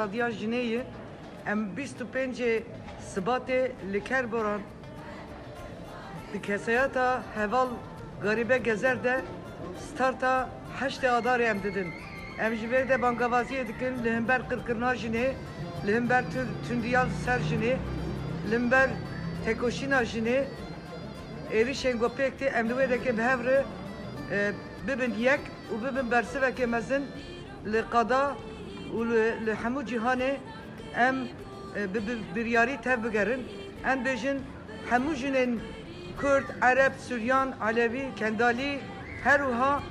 azadiya jineyi em 25 Şubat'ı Likerboran dikesayata heval garibe gezerde starta 8 Adar em dedin. Em jiberde bangavaziye dikin lehember kırkırna jine, lehember tündiyal ser jine, lehember tekoşina jine, erişen gopekti emduvedeki behevre bibin yek u bibin bersiveke mezin لقضاء ولحمو جهاني ام برياري تبقرن ام بيجن حمو جنين كرد عرب سوريان علوي كندالي هروها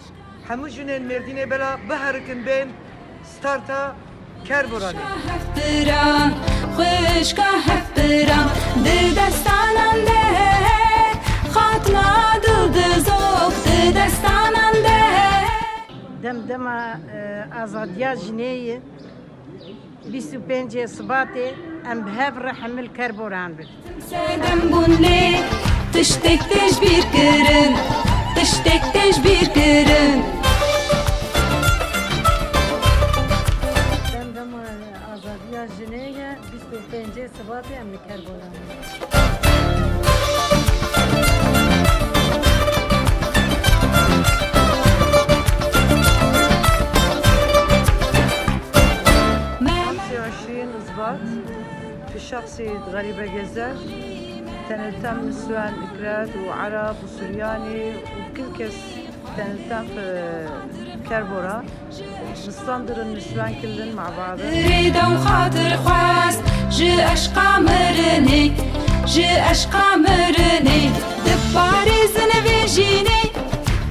حمو جنين مردينه بلا بهركن بين ستارتا كربوراني هفتران خوشكا هفتران دستانان ده خاتما دل زوق دستانان ده دمدمه آزادیا جنیه 25 Şubat'ı em behevre hamil kerboran bir. Sedem bunne tiştek bir kırın, tiştek bir kırın. Demdeme azadiya jeniye 25 Şubat'ı em kerboran bir. في شخصي غريبة جزر تنتم نسوان إكراد وعرب وسورياني وكل كس تنتم في كربورة نستنظر النسوان كلن مع بعض ريدا وخاطر خواست جي أشقى مرني جي أشقى مرني دباريز نفيجيني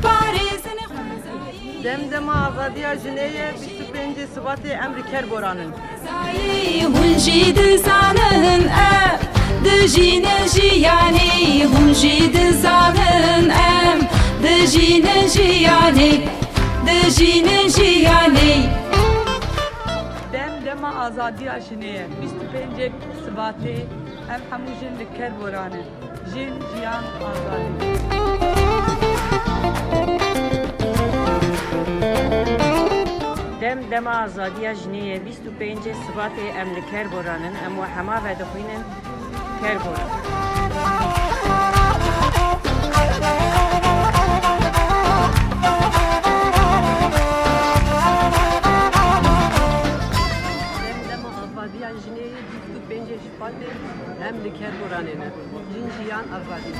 باريز نخزاي Demdeme azadiya jeniye 25 Şubat'ı emri kerboranın. هون جيد زانن دجين جياني هون جيد زانن دجين جياني دجين جياني Demdeme azadiya jiniye 25 Şubat'ı em hemû jin li Kerboranê jin jiyan azadî. Demdeme azadiya jeniye 25 Şubat'ı em li kerboranın em ve hema ve dixwînin kerboran. Demdeme azadiya jeniye 25 Şubat'ı em li kerboranın jin jiyan azadî.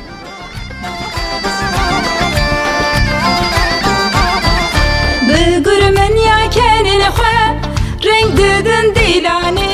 بقر من يا كان الخوا رنگ ددن ديلاني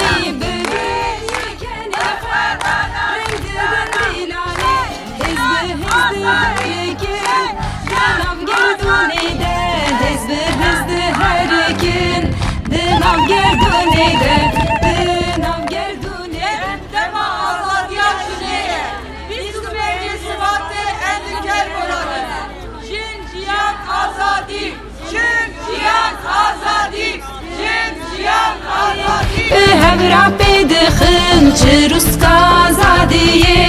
هم را بدخن چه روز کازادیه